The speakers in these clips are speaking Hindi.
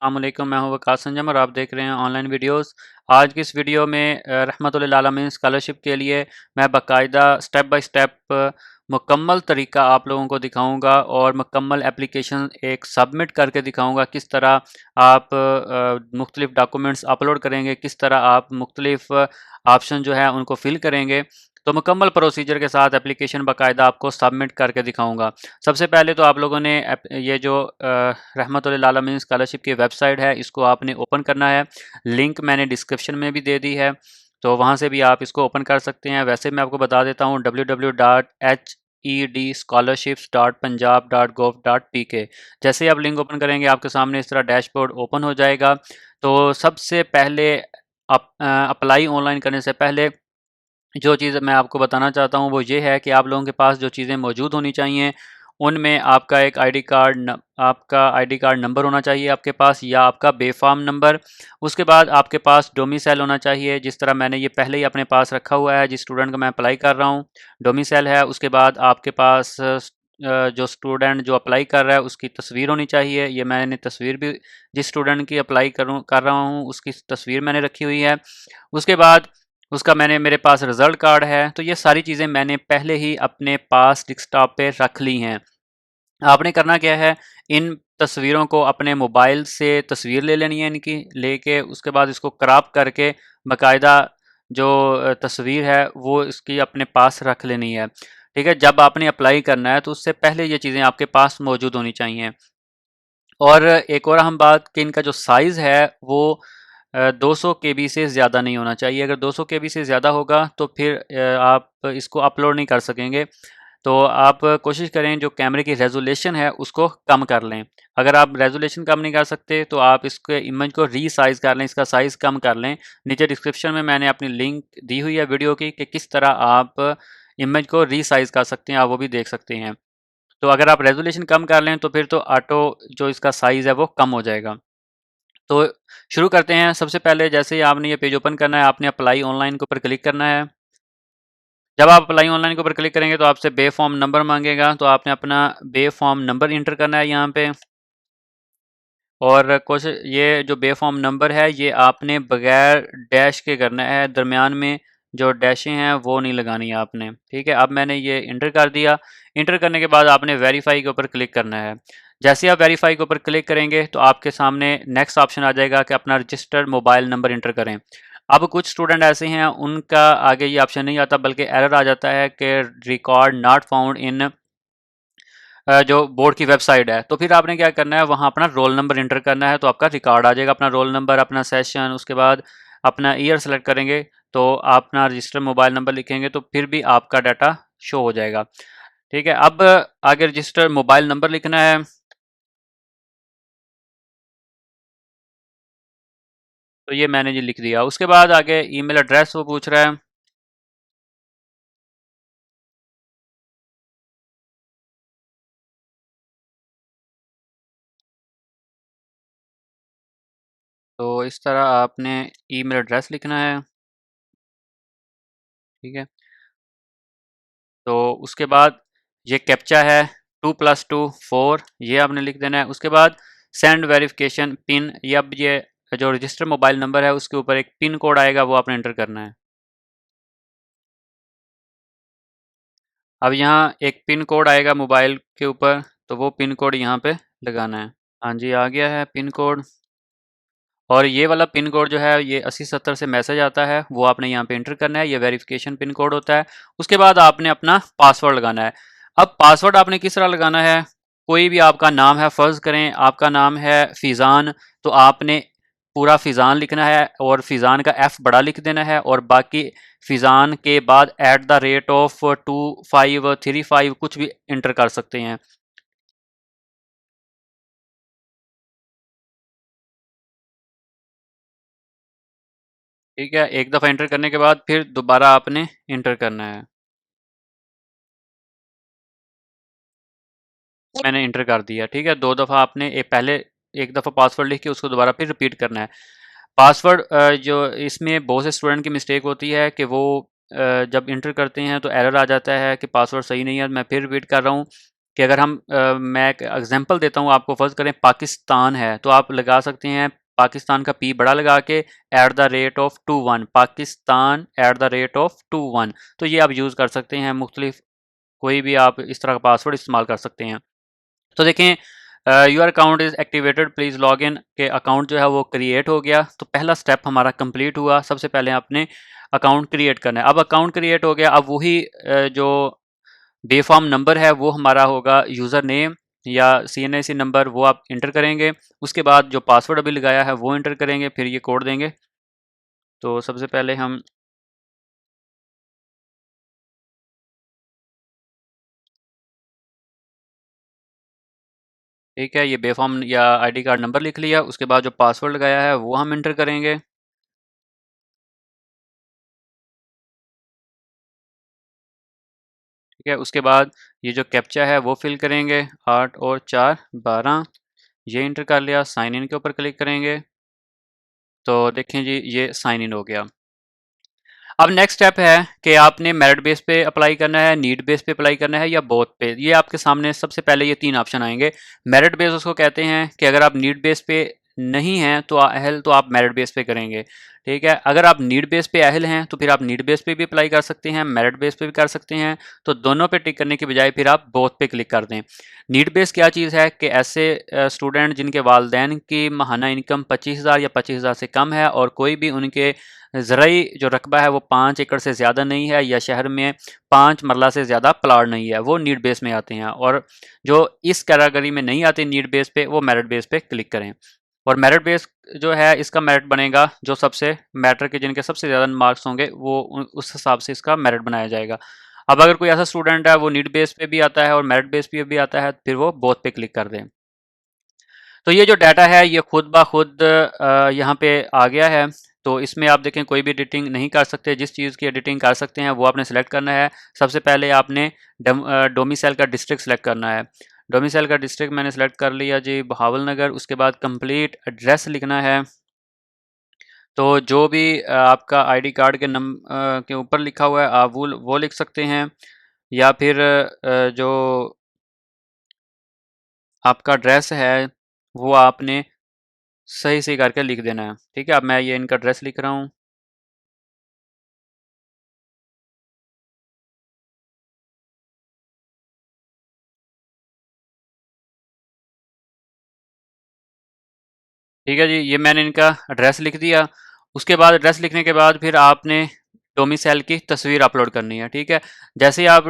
अस्सलामुअलैकुम, मैं हूं वकास संजम और आप देख रहे हैं ऑनलाइन वीडियोस। आज की इस वीडियो में रहमतुल्लिल आलमीन स्कॉलरशिप के लिए मैं बाकायदा स्टेप बाय स्टेप मुकम्मल तरीका आप लोगों को दिखाऊंगा और मुकम्मल एप्लीकेशन एक सबमिट करके दिखाऊंगा। किस तरह आप मुख्तलिफ डॉक्यूमेंट्स अपलोड करेंगे, किस तरह आप मुख्तलिफ ऑप्शन जो है उनको फिल करेंगे। तो मुकम्मल प्रोसीजर के साथ एप्लीकेशन बाकायदा आपको सबमिट करके दिखाऊंगा। सबसे पहले तो आप लोगों ने ये जो रहमतुल्लिल आलमीन स्कॉलरशिप की वेबसाइट है, इसको आपने ओपन करना है। लिंक मैंने डिस्क्रिप्शन में भी दे दी है, तो वहाँ से भी आप इसको ओपन कर सकते हैं। वैसे मैं आपको बता देता हूँ www.hedscholarships.punjab.gov.pk। जैसे ही आप लिंक ओपन करेंगे आपके सामने इस तरह डैशबोर्ड ओपन हो जाएगा। तो सबसे पहले अप्लाई ऑनलाइन करने से पहले जो चीज़ मैं आपको बताना चाहता हूँ वो ये है कि आप लोगों के पास जो चीज़ें मौजूद होनी चाहिए उनमें आपका एक आपका आईडी कार्ड नंबर होना चाहिए आपके पास, या आपका बेफाम नंबर। उसके बाद आपके पास डोमिसाइल होना चाहिए, जिस तरह मैंने ये पहले ही अपने पास रखा हुआ है जिस स्टूडेंट का मैं अप्लाई कर रहा हूँ, डोमिसाइल है। उसके बाद आपके पास जो स्टूडेंट जो अप्लाई कर रहा है उसकी तस्वीर होनी चाहिए। ये मैंने तस्वीर भी जिस स्टूडेंट की अप्लाई कर रहा हूँ उसकी तस्वीर मैंने रखी हुई है। उसके बाद उसका मेरे पास रिज़ल्ट कार्ड है। तो ये सारी चीज़ें मैंने पहले ही अपने पास डेस्कटॉप पे रख ली हैं। आपने करना क्या है, इन तस्वीरों को अपने मोबाइल से तस्वीर ले लेनी है इनकी, लेके उसके बाद इसको क्रॉप करके बाकायदा जो तस्वीर है वो इसकी अपने पास रख लेनी है। ठीक है, जब आपने अप्लाई करना है तो उससे पहले ये चीज़ें आपके पास मौजूद होनी चाहिए। और एक और अहम बात कि इनका जो साइज़ है वो 200 केबी से ज़्यादा नहीं होना चाहिए। अगर 200 केबी से ज़्यादा होगा तो फिर आप इसको अपलोड नहीं कर सकेंगे। तो आप कोशिश करें जो कैमरे की रेजोल्यूशन है उसको कम कर लें। अगर आप रेजोल्यूशन कम नहीं कर सकते तो आप इसके इमेज को रीसाइज़ कर लें, इसका साइज़ कम कर लें। नीचे डिस्क्रिप्शन में मैंने अपनी लिंक दी हुई है वीडियो की कि किस तरह आप इमेज को रीसाइज़ कर सकते हैं, आप वो भी देख सकते हैं। तो अगर आप रेजोल्यूशन कम कर लें तो फिर तो ऑटो जो इसका साइज़ है वो कम हो जाएगा। तो शुरू करते हैं। सबसे पहले जैसे ही आपने ये पेज ओपन करना है, आपने अप्लाई ऑनलाइन के ऊपर क्लिक करना है। जब आप अप्लाई ऑनलाइन के ऊपर क्लिक करेंगे तो आपसे बे फॉर्म नंबर मांगेगा, तो आपने अपना बे फॉर्म नंबर इंटर करना है यहाँ पे। और कुछ ये जो बे फॉर्म नंबर है ये आपने बगैर डैश के करना है, दरमियान में जो डैशें हैं वो नहीं लगानी है आपने। ठीक है, अब मैंने ये इंटर कर दिया। इंटर करने के बाद आपने वेरीफाई के ऊपर क्लिक करना है। जैसे आप वेरीफाई के ऊपर क्लिक करेंगे तो आपके सामने नेक्स्ट ऑप्शन आ जाएगा कि अपना रजिस्टर्ड मोबाइल नंबर इंटर करें। अब कुछ स्टूडेंट ऐसे हैं उनका आगे ये ऑप्शन नहीं आता बल्कि एरर आ जाता है कि रिकॉर्ड नॉट फाउंड इन जो बोर्ड की वेबसाइट है। तो फिर आपने क्या करना है, वहाँ अपना रोल नंबर इंटर करना है, तो आपका रिकॉर्ड आ जाएगा, अपना रोल नंबर, अपना सेशन, उसके बाद अपना ईयर सेलेक्ट करेंगे तो आप अपना रजिस्टर मोबाइल नंबर लिखेंगे तो फिर भी आपका डाटा शो हो जाएगा। ठीक है, अब आगे रजिस्टर मोबाइल नंबर लिखना है। तो ये मैंने ये लिख दिया। उसके बाद आगे ईमेल एड्रेस वो पूछ रहा है। तो इस तरह आपने ईमेल एड्रेस लिखना है। ठीक है, तो उसके बाद ये कैप्चा है 2+2 4, ये आपने लिख देना है। उसके बाद सेंड वेरिफिकेशन पिन, ये अब ये जो रजिस्टर मोबाइल नंबर है उसके ऊपर एक पिन कोड आएगा वो आपने एंटर करना है। अब यहाँ एक पिन कोड आएगा मोबाइल के ऊपर, तो वो पिन कोड यहाँ पे लगाना है। हाँ जी, आ गया है पिन कोड। और ये वाला पिन कोड जो है ये 8070 से मैसेज आता है, वो आपने यहाँ पे एंटर करना है। ये वेरिफिकेशन पिन कोड होता है। उसके बाद आपने अपना पासवर्ड लगाना है। अब पासवर्ड आपने किस तरह लगाना है, कोई भी आपका नाम है, फ़र्ज़ करें आपका नाम है फ़िज़ान, तो आपने पूरा फ़िज़ान लिखना है और फ़िज़ान का एफ़ बड़ा लिख देना है, और बाकी फ़िज़ान के बाद @2535 कुछ भी इंटर कर सकते हैं। ठीक है, एक दफ़ा इंटर करने के बाद फिर दोबारा आपने इंटर करना है। मैंने इंटर कर दिया। ठीक है, 2 दफ़ा आपने पहले एक दफ़ा पासवर्ड लिख के उसको दोबारा फिर रिपीट करना है। पासवर्ड जो इसमें बहुत से स्टूडेंट की मिस्टेक होती है कि वो जब इंटर करते हैं तो एरर आ जाता है कि पासवर्ड सही नहीं है। मैं फिर रिपीट कर रहा हूँ। कि अगर मैं एक एग्जांपल देता हूँ आपको, फ़र्ज़ करें पाकिस्तान है, तो आप लगा सकते हैं पाकिस्तान का पी बड़ा लगा के @21 पाकिस्तान @21। तो ये आप यूज़ कर सकते हैं, मुख्तलिफ कोई भी आप इस तरह का पासवर्ड इस्तेमाल कर सकते हैं। तो देखें, your account is activated please log in, के अकाउंट जो है वो क्रिएट हो गया। तो पहला स्टेप हमारा कंप्लीट हुआ। सबसे पहले आपने अकाउंट क्रिएट करना है। अब अकाउंट क्रिएट हो गया, अब वही जो बेफॉर्म नंबर है वो हमारा होगा यूज़र नेम या CNIC नंबर, वो आप इंटर करेंगे। उसके बाद जो पासवर्ड अभी लगाया है वो इंटर करेंगे, फिर ये कोड देंगे। तो सबसे पहले हम ठीक है, ये बेफॉर्म या आईडी कार्ड नंबर लिख लिया। उसके बाद जो पासवर्ड लगाया है वो हम इंटर करेंगे। ठीक है, उसके बाद ये जो कैप्चा है वो फिल करेंगे, 8 और 4 12। ये इंटर कर लिया, साइन इन के ऊपर क्लिक करेंगे। तो देखें जी, ये साइन इन हो गया। अब नेक्स्ट स्टेप है कि आपने मेरिट बेस पे अप्लाई करना है, नीड बेस पे अप्लाई करना है या बोथ पे। ये आपके सामने सबसे पहले ये 3 ऑप्शन आएंगे। मेरिट बेस उसको कहते हैं कि अगर आप नीड बेस पे नहीं हैं तो अहल, तो आप मेरिट बेस पे करेंगे। ठीक है, अगर आप नीड बेस पे अहल हैं तो फिर आप नीड बेस पे भी अप्लाई कर सकते हैं, मेरिट बेस पे भी कर सकते हैं। तो दोनों पे टिक करने की बजाय फिर आप बोथ पे क्लिक कर दें। नीड बेस क्या चीज़ है कि ऐसे स्टूडेंट जिनके वालदैन की माहाना इनकम 25,000 या 25,000 से कम है और कोई भी उनके ज़राई जो रकबा है वो 5 एकड़ से ज़्यादा नहीं है, या शहर में 5 मरला से ज़्यादा प्लाट नहीं है, वो नीड बेस में आते हैं। और जो इस कैटेगरी में नहीं आते नीड बेस पे, वो मेरिट बेस पे क्लिक करें। और मेरिट बेस जो है इसका मेरिट बनेगा जो सबसे मैटर के जिनके सबसे ज़्यादा मार्क्स होंगे, वो उस हिसाब से इसका मेरिट बनाया जाएगा। अब अगर कोई ऐसा स्टूडेंट है वो नीड बेस पे भी आता है और मेरिट बेस पे भी आता है, फिर वो बोथ पे क्लिक कर दें। तो ये जो डाटा है ये खुद ब खुद यहाँ पे आ गया है। तो इसमें आप देखें कोई भी एडिटिंग नहीं कर सकते। जिस चीज़ की एडिटिंग कर सकते हैं वो आपने सेलेक्ट करना है। सबसे पहले आपने डोमिसाइल का डिस्ट्रिक्ट सेलेक्ट करना है। डोमिसाइल का डिस्ट्रिक्ट मैंने सेलेक्ट कर लिया जी, बहावल नगर। उसके बाद कंप्लीट एड्रेस लिखना है। तो जो भी आपका आईडी कार्ड के ऊपर लिखा हुआ है आप वो लिख सकते हैं, या फिर जो आपका एड्रेस है वो आपने सही सही करके लिख देना है। ठीक है, अब मैं ये इनका एड्रेस लिख रहा हूँ। ठीक है जी, ये मैंने इनका एड्रेस लिख दिया। उसके बाद एड्रेस लिखने के बाद फिर आपने डोमिसाइल की तस्वीर अपलोड करनी है। ठीक है, जैसे ही आप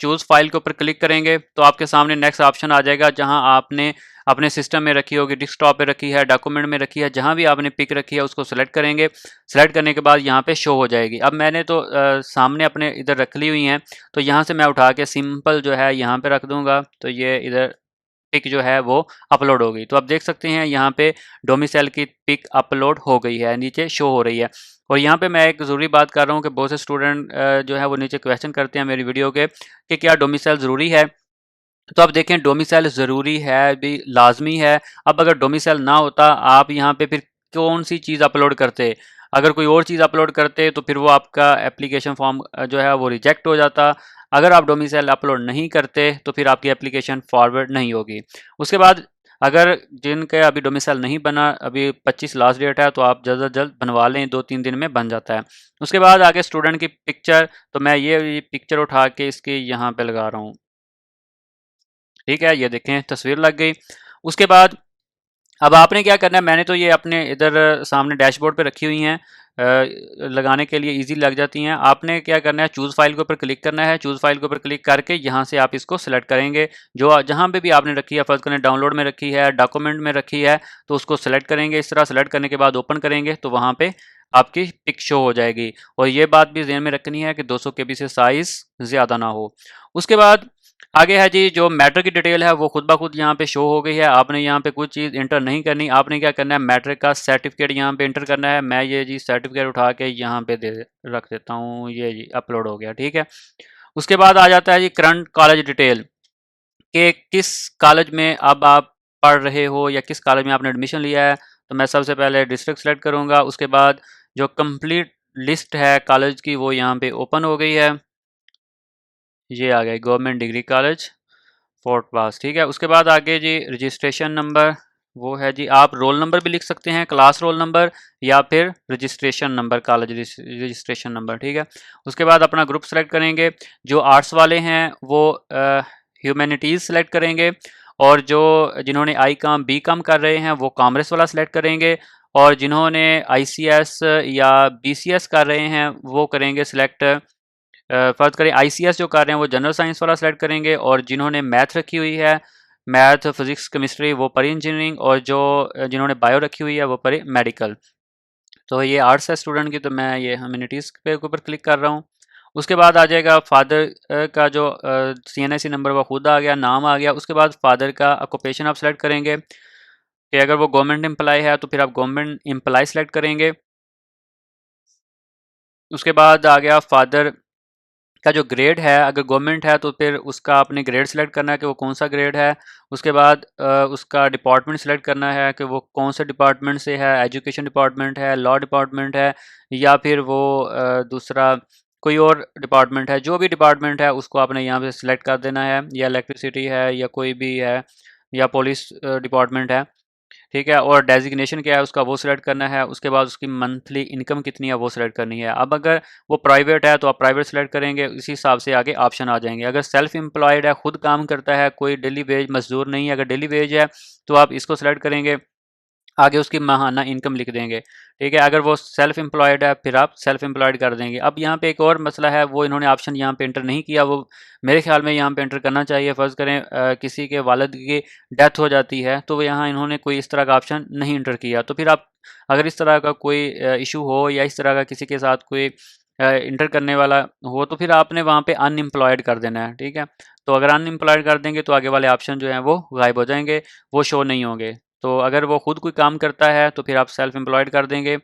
चूज़ फाइल के ऊपर क्लिक करेंगे तो आपके सामने नेक्स्ट ऑप्शन आ जाएगा, जहां आपने अपने सिस्टम में रखी होगी, डेस्कटॉप पे रखी है, डॉक्यूमेंट में रखी है, जहां भी आपने पिक रखी है उसको सेलेक्ट करेंगे। सेलेक्ट करने के बाद यहाँ पे शो हो जाएगी। अब मैंने तो सामने अपने इधर रख ली हुई हैं, तो यहाँ से मैं उठा के सिंपल जो है यहाँ पे रख दूंगा। तो ये इधर पिक जो है वो अपलोड हो गई। तो आप देख सकते हैं यहाँ पे डोमिसाइल की पिक अपलोड हो गई है, नीचे शो हो रही है। और यहाँ पे मैं एक ज़रूरी बात कर रहा हूँ कि बहुत से स्टूडेंट जो है वो नीचे क्वेश्चन करते हैं मेरी वीडियो के कि क्या डोमिसाइल ज़रूरी है। तो आप देखें, डोमिसाइल ज़रूरी है भी, लाजमी है। अब अगर डोमिसाइल ना होता, आप यहाँ पे फिर कौन सी चीज़ अपलोड करते। अगर कोई और चीज़ अपलोड करते तो फिर वो आपका एप्लीकेशन फॉर्म जो है वो रिजेक्ट हो जाता। अगर आप डोमिसाइल अपलोड नहीं करते तो फिर आपकी एप्लीकेशन फॉरवर्ड नहीं होगी। उसके बाद अगर जिनके अभी डोमिसाइल नहीं बना, अभी 25 लास्ट डेट है, तो आप जल्द से जल्द बनवा लें, 2-3 दिन में बन जाता है। उसके बाद आगे स्टूडेंट की पिक्चर, तो मैं ये पिक्चर उठा के इसकी यहाँ पे लगा रहा हूँ। ठीक है, ये देखें तस्वीर लग गई। उसके बाद अब आपने क्या करना है, मैंने तो ये अपने इधर सामने डैशबोर्ड पे रखी हुई हैं, लगाने के लिए इजी लग जाती हैं। आपने क्या करना है, चूज़ फाइल के ऊपर क्लिक करना है। चूज़ फाइल के ऊपर क्लिक करके यहाँ से आप इसको सेलेक्ट करेंगे, जो जहाँ पे भी आपने रखी है। फर्स्ट करें डाउनलोड में रखी है, डॉक्यूमेंट में रखी है, तो उसको सेलेक्ट करेंगे। इस तरह सेलेक्ट करने के बाद ओपन करेंगे तो वहाँ पे आपकी पिक शो हो जाएगी। और ये बात भी ध्यान में रखनी है कि 200 KB से साइज़ ज़्यादा ना हो। उसके बाद आगे है जी, जो मैटर की डिटेल है वो खुद ब खुद यहाँ पे शो हो गई है। आपने यहाँ पे कुछ चीज़ इंटर नहीं करनी। आपने क्या करना है, मैटर का सर्टिफिकेट यहाँ पे इंटर करना है। मैं ये जी सर्टिफिकेट उठा के यहाँ पे रख देता हूँ। ये जी अपलोड हो गया। ठीक है, उसके बाद आ जाता है जी करंट कॉलेज डिटेल, कि किस कॉलेज में अब आप पढ़ रहे हो या किस कॉलेज में आपने एडमिशन लिया है। तो मैं सबसे पहले डिस्ट्रिक्ट सेलेक्ट करूँगा। उसके बाद जो कंप्लीट लिस्ट है कॉलेज की वो यहाँ पे ओपन हो गई है। ये आ गई गवर्नमेंट डिग्री कॉलेज। फोर्थ पास, ठीक है। उसके बाद आगे जी रजिस्ट्रेशन नंबर, वो है जी, आप रोल नंबर भी लिख सकते हैं, क्लास रोल नंबर, या फिर registration number, college registration number, ठीक है। उसके बाद अपना ग्रुप सेलेक्ट करेंगे। जो आर्ट्स वाले हैं वो ह्यूमैनिटीज़ सेलेक्ट करेंगे, और जो जिन्होंने आई काम बी काम कर रहे हैं वो कॉमर्स वाला सेलेक्ट करेंगे, और जिन्होंने आईसीएस या बीसीएस कर रहे हैं वो करेंगे सिलेक्ट, फ़र्ज़ करें आईसीएस जो कर रहे हैं वो जनरल साइंस वाला सेलेक्ट करेंगे, और जिन्होंने मैथ रखी हुई है, मैथ फिज़िक्स केमिस्ट्री, वो परी इंजीनियरिंग, और जो जिन्होंने बायो रखी हुई है वो परी मेडिकल। तो ये आर्ट्स है स्टूडेंट की, तो मैं ये ह्यूमैनिटीज़ पे ऊपर क्लिक कर रहा हूँ। उसके बाद आ जाएगा फादर का जो सीएनआईसी नंबर वो खुद आ गया, नाम आ गया। उसके बाद फादर का ऑक्यूपेशन आप सेलेक्ट करेंगे कि अगर वो गवर्नमेंट एम्प्लॉय है तो फिर आप गवर्नमेंट एम्प्लॉय सेलेक्ट करेंगे। उसके बाद आ गया फादर का जो ग्रेड है, अगर गवर्नमेंट है तो फिर उसका आपने ग्रेड सेलेक्ट करना है कि वो कौन सा ग्रेड है। उसके बाद उसका डिपार्टमेंट सेलेक्ट करना है कि वो कौन से डिपार्टमेंट से है, एजुकेशन डिपार्टमेंट है, लॉ डिपार्टमेंट है, या फिर वो दूसरा कोई और डिपार्टमेंट है। जो भी डिपार्टमेंट है उसको आपने यहाँ पे सिलेक्ट कर देना है, या इलेक्ट्रिसिटी है या कोई भी है, या पुलिस डिपार्टमेंट है, ठीक है। और डेजिग्नेशन क्या है उसका वो सिलेक्ट करना है। उसके बाद उसकी मंथली इनकम कितनी है वो सिलेक्ट करनी है। अब अगर वो प्राइवेट है तो आप प्राइवेट सेलेक्ट करेंगे, इसी हिसाब से आगे ऑप्शन आ जाएंगे। अगर सेल्फ एम्प्लॉयड है, खुद काम करता है, कोई डेली वेज मजदूर नहीं है, अगर डेली वेज है तो आप इसको सेलेक्ट करेंगे, आगे उसकी माहाना इनकम लिख देंगे, ठीक है। अगर वो सेल्फ एम्प्लॉयड है फिर आप सेल्फ एम्प्लॉयड कर देंगे। अब यहाँ पे एक और मसला है, वो इन्होंने ऑप्शन यहाँ पे इंटर नहीं किया, वो मेरे ख्याल में यहाँ पे इंटर करना चाहिए। फ़र्ज़ करें किसी के वालिद की डेथ हो जाती है तो वो यहाँ इन्होंने कोई इस तरह का ऑप्शन नहीं इंटर किया, तो फिर आप अगर इस तरह का कोई इशू हो या इस तरह का किसी के साथ कोई इंटर करने वाला हो तो फिर आपने वहाँ पे अनएम्प्लॉयड कर देना है, ठीक है। तो अगर अनएम्प्लॉयड कर देंगे तो आगे वाले ऑप्शन जो हैं वो गायब हो जाएंगे, वो शो नहीं होंगे। तो अगर वो खुद कोई काम करता है तो फिर आप सेल्फ एम्प्लॉयड कर देंगे।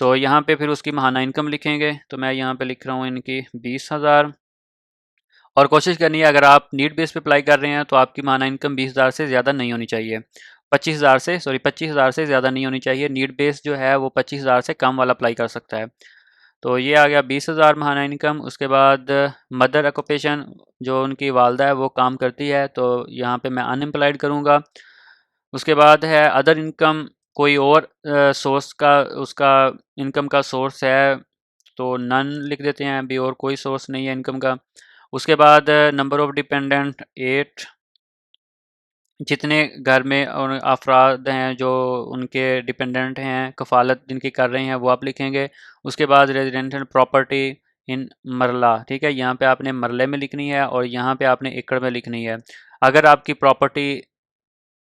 तो यहाँ पे फिर उसकी माहाना इनकम लिखेंगे, तो मैं यहाँ पे लिख रहा हूँ इनकी 20,000, और कोशिश करनी है अगर आप नीड बेस पे अप्लाई कर रहे हैं तो आपकी माहाना इनकम 20,000 से ज़्यादा नहीं होनी चाहिए, 25,000 से ज़्यादा नहीं होनी चाहिए। नीड बेस जो है वो 25,000 से कम वाला अप्लाई कर सकता है। तो ये आ गया 20,000 माहाना इनकम। उसके बाद मदर ऑक्यूपेशन, जो उनकी वालदा है वो काम करती है, तो यहाँ पे मैं अनएम्प्लॉयड करूँगा। उसके बाद है अदर इनकम, कोई और सोर्स का उसका इनकम का सोर्स है तो नन लिख देते हैं, अभी और कोई सोर्स नहीं है इनकम का। उसके बाद नंबर ऑफ़ डिपेंडेंट 8, जितने घर में और अफराद हैं जो उनके डिपेंडेंट हैं, कफ़ालत जिनकी कर रहे हैं वो आप लिखेंगे। उसके बाद रेजिडेंशियल प्रॉपर्टी इन मरला, ठीक है, यहाँ पे आपने मरले में लिखनी है और यहाँ पे आपने एकड़ में लिखनी है। अगर आपकी प्रॉपर्टी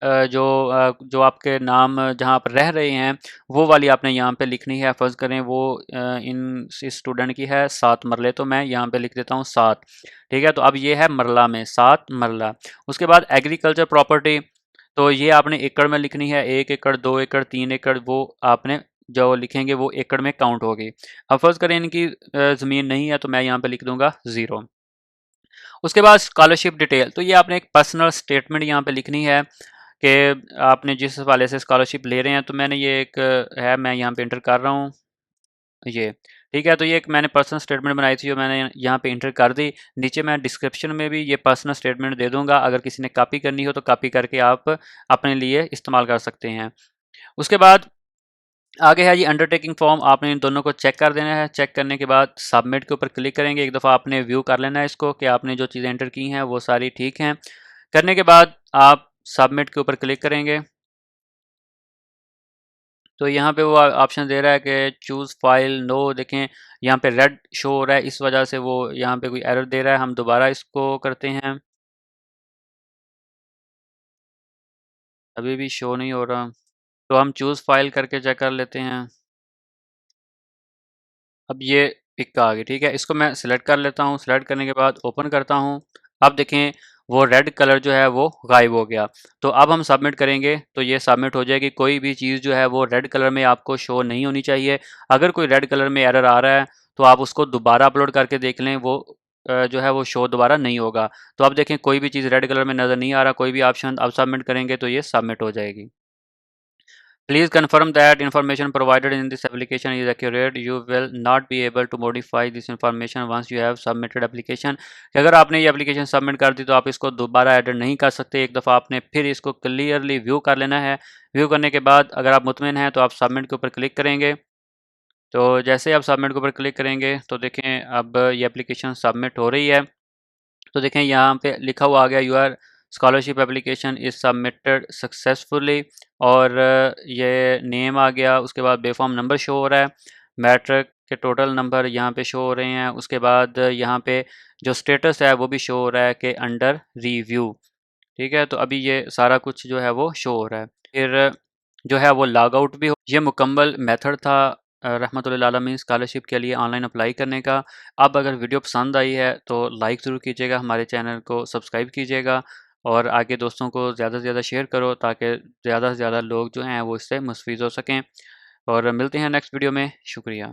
जो आपके नाम जहाँ आप रह रहे हैं वो वाली आपने यहाँ पे लिखनी है। फ़र्ज़ करें वो इस स्टूडेंट की है 7 मरले, तो मैं यहाँ पे लिख देता हूँ 7, ठीक है। तो अब ये है मरला में 7 मरला। उसके बाद एग्रीकल्चर प्रॉपर्टी, तो ये आपने एकड़ में लिखनी है, 1 एकड़, 2 एकड़, 3 एकड़, वो आपने जो लिखेंगे वो एकड़ में काउंट होगी। अब फ़र्ज़ करें इनकी ज़मीन नहीं है तो मैं यहाँ पे लिख दूँगा 0। उसके बाद स्कॉलरशिप डिटेल, तो ये आपने एक पर्सनल स्टेटमेंट यहाँ पे लिखनी है कि आपने जिस हवाले से स्कॉलरशिप ले रहे हैं। तो मैंने ये एक है, मैं यहाँ पे इंटर कर रहा हूँ ये, ठीक है। तो ये एक मैंने पर्सनल स्टेटमेंट बनाई थी जो मैंने यहाँ पे इंटर कर दी। नीचे मैं डिस्क्रिप्शन में भी ये पर्सनल स्टेटमेंट दे दूँगा, अगर किसी ने कॉपी करनी हो तो कॉपी करके आप अपने लिए इस्तेमाल कर सकते हैं। उसके बाद आगे है जी अंडरटेकिंग फॉर्म, आपने इन दोनों को चेक कर देना है। चेक करने के बाद सबमिट के ऊपर क्लिक करेंगे। एक दफ़ा आपने व्यू कर लेना है इसको कि आपने जो चीज़ें एंटर की हैं वो सारी ठीक हैं। करने के बाद आप सबमिट के ऊपर क्लिक करेंगे, तो यहाँ पे वो ऑप्शन दे रहा है कि चूज़ फाइल नो, देखें यहाँ पे रेड शो हो रहा है, इस वजह से वो यहाँ पे कोई एरर दे रहा है। हम दोबारा इसको करते हैं, अभी भी शो नहीं हो रहा, तो हम चूज़ फाइल करके चेक कर लेते हैं। अब ये पिक आ गई, ठीक है। इसको मैं सिलेक्ट कर लेता हूँ, सिलेक्ट करने के बाद ओपन करता हूँ। अब देखें वो रेड कलर जो है वो गायब हो गया। तो अब हम सबमिट करेंगे तो ये सबमिट हो जाएगी। कोई भी चीज़ जो है वो रेड कलर में आपको शो नहीं होनी चाहिए। अगर कोई रेड कलर में एरर आ रहा है तो आप उसको दोबारा अपलोड करके देख लें, वो जो है वो शो दोबारा नहीं होगा। तो अब देखें कोई भी चीज़ रेड कलर में नज़र नहीं आ रहा, कोई भी ऑप्शन अब सबमिट करेंगे तो ये सबमिट हो जाएगी। Please confirm that information provided in this application is accurate. You will not be able to modify this information once you have submitted application. अगर आपने ये एप्लीकेशन सबमिट कर दी तो आप इसको दोबारा एडिट नहीं कर सकते। एक दफ़ा आपने फिर इसको क्लियरली व्यू कर लेना है। व्यू करने के बाद अगर आप मुतमिन हैं तो आप सबमिट के ऊपर क्लिक करेंगे। तो जैसे आप सबमिट के ऊपर क्लिक करेंगे तो देखें अब ये एप्लीकेशन सबमिट हो रही है। तो देखें यहाँ पे लिखा हुआ आ गया your scholarship application is submitted successfully, और ये नेम आ गया। उसके बाद बेफॉर्म नंबर शो हो रहा है, मैट्रिक के टोटल नंबर यहाँ पे शो हो रहे हैं। उसके बाद यहाँ पे जो स्टेटस है वो भी शो हो रहा है कि अंडर रिव्यू। ठीक है, तो अभी ये सारा कुछ जो है वो शो हो रहा है। फिर जो है वो लॉग आउट भी हो। ये मुकम्मल मेथड था रहमतुल्लिल आलमीन स्कॉलरशिप के लिए ऑनलाइन अप्लाई करने का। अब अगर वीडियो पसंद आई है तो लाइक ज़रूर कीजिएगा, हमारे चैनल को सब्सक्राइब कीजिएगा और आगे दोस्तों को ज़्यादा से ज़्यादा शेयर करो ताकि ज़्यादा से ज़्यादा लोग जो हैं वो इससे मुस्तफ़ीज़ हो सकें। और मिलते हैं नेक्स्ट वीडियो में। शुक्रिया।